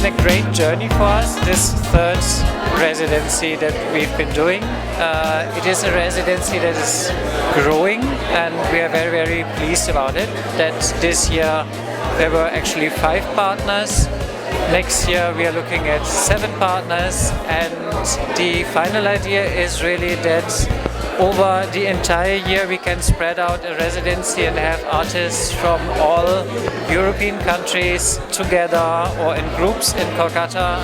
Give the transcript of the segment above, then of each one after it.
been a great journey for us, this third residency that we've been doing. It is a residency that is growing, and we are very, very pleased about it. That this year there were actually 5 partners. Next year we are looking at 7 partners, and the final idea is really that over the entire year we can spread out a residency and have artists from all European countries together or in groups in Kolkata,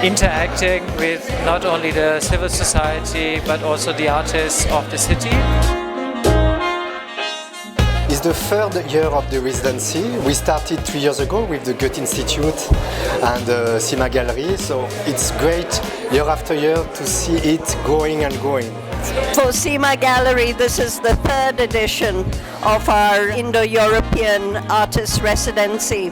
interacting with not only the civil society but also the artists of the city. It's the third year of the residency. We started 3 years ago with the Goethe-Institut and the Cima Gallery, so it's great year after year to see it growing and growing. For Cima Gallery, this is the 3rd edition of our Indo-European Artist Residency.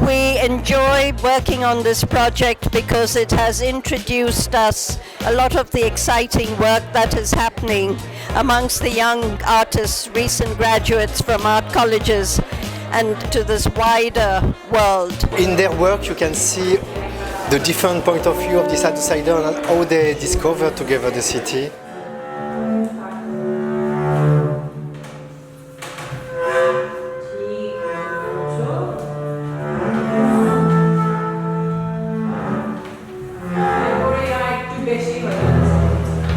We enjoy working on this project because it has introduced us a lot of the exciting work that is happening amongst the young artists, recent graduates from art colleges, and to this wider world. In their work you can see the different point of view of this outsider and how they discover together the city.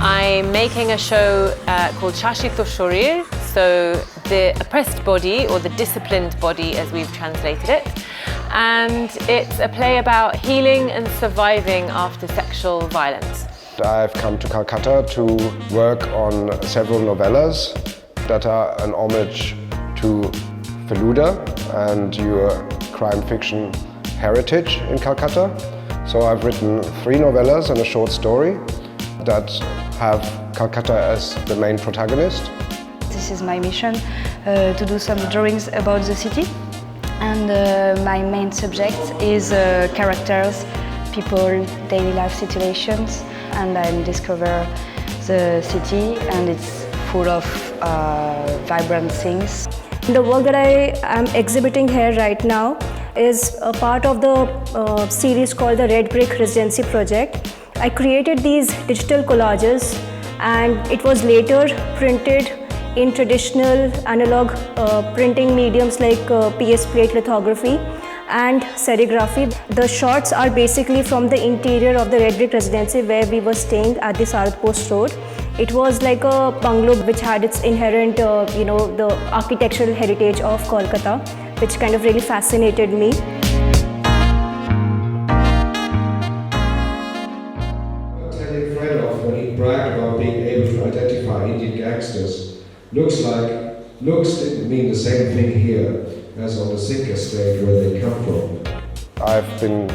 I'm making a show called Shashito Shorir, so the oppressed body or the disciplined body as we've translated it. And it's a play about healing and surviving after sexual violence. I've come to Calcutta to work on several novellas that are an homage to Feluda and your crime fiction heritage in Calcutta. So I've written 3 novellas and a short story that have Calcutta as the main protagonist. This is my mission, to do some drawings about the city. And my main subject is characters, people, daily life situations. And I discover the city, and it's full of vibrant things. The work that I am exhibiting here right now is a part of the series called the Red Brick Residency project. I created these digital collages, and it was later printed in traditional analog printing mediums like PS plate lithography and serigraphy. The shots are basically from the interior of the Red Brick Residency where we were staying at the Sarat Post Road. It was like a bungalow which had its inherent, the architectural heritage of Kolkata, which kind of really fascinated me. When he bragged about being able to identify Indian gangsters, looks didn't mean the same thing here as on the Sikh estate where they come from. I've been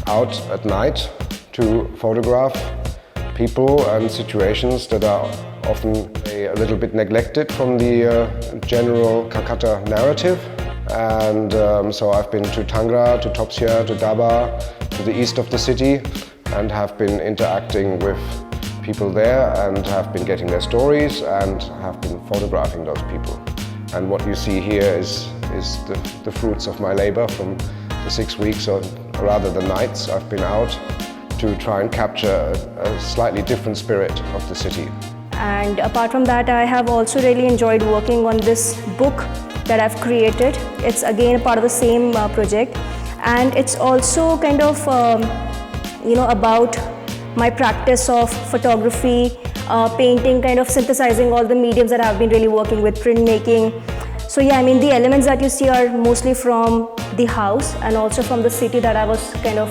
out at night to photograph people and situations that are often a little bit neglected from the general Calcutta narrative. And so I've been to Tangra, to Topsia, to Daba, to the east of the city, and have been interacting with people there and have been getting their stories and have been photographing those people. And what you see here is the fruits of my labor from the 6 weeks, or rather the nights I've been out to try and capture a slightly different spirit of the city. And apart from that, I have also really enjoyed working on this book that I've created. It's again a part of the same project, and it's also kind of about my practice of photography, painting, kind of synthesizing all the mediums that I've been really working with, printmaking. So yeah, I mean the elements that you see are mostly from the house and also from the city that I was kind of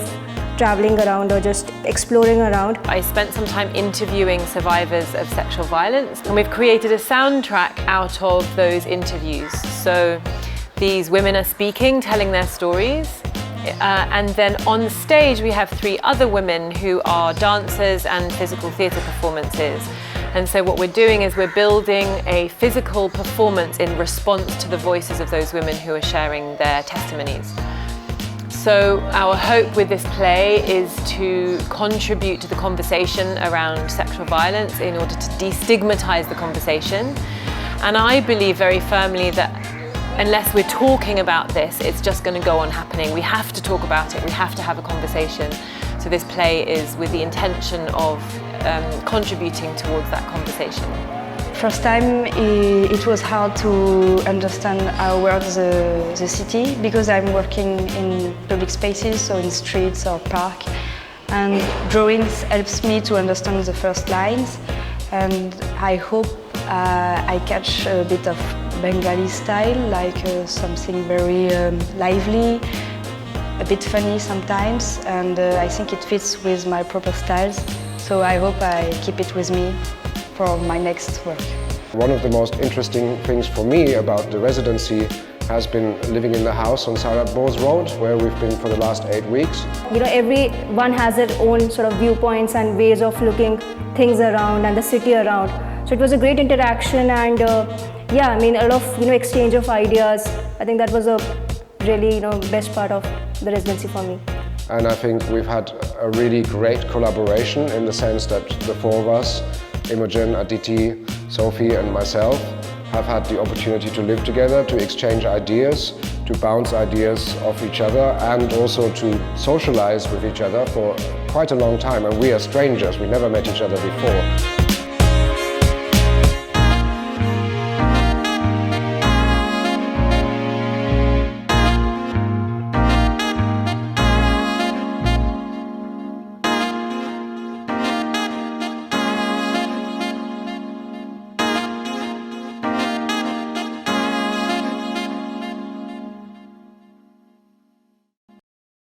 traveling around or just exploring around. I spent some time interviewing survivors of sexual violence, and we've created a soundtrack out of those interviews. So these women are speaking, telling their stories, and then on stage we have 3 other women who are dancers and physical theatre performances. And so what we're doing is we're building a physical performance in response to the voices of those women who are sharing their testimonies. So our hope with this play is to contribute to the conversation around sexual violence in order to destigmatize the conversation. And I believe very firmly that unless we're talking about this, it's just going to go on happening. We have to talk about it, we have to have a conversation. So this play is with the intention of contributing towards that conversation. First time it was hard to understand how works the city, because I'm working in public spaces, so in streets or park, and drawings helps me to understand the first lines, and I hope I catch a bit of Bengali style, like something very lively, a bit funny sometimes, and I think it fits with my proper styles, so I hope I keep it with me for my next work. One of the most interesting things for me about the residency has been living in the house on Sarat Bose Road, where we've been for the last 8 weeks. You know, everyone has their own sort of viewpoints and ways of looking things around and the city around. So it was a great interaction, and yeah, I mean, a lot of exchange of ideas. I think that was a really best part of the residency for me. And I think we've had a really great collaboration in the sense that the four of us, Imogen, Aditi, Sophie and myself, have had the opportunity to live together, to exchange ideas, to bounce ideas off each other, and also to socialize with each other for quite a long time. And we are strangers, we never met each other before.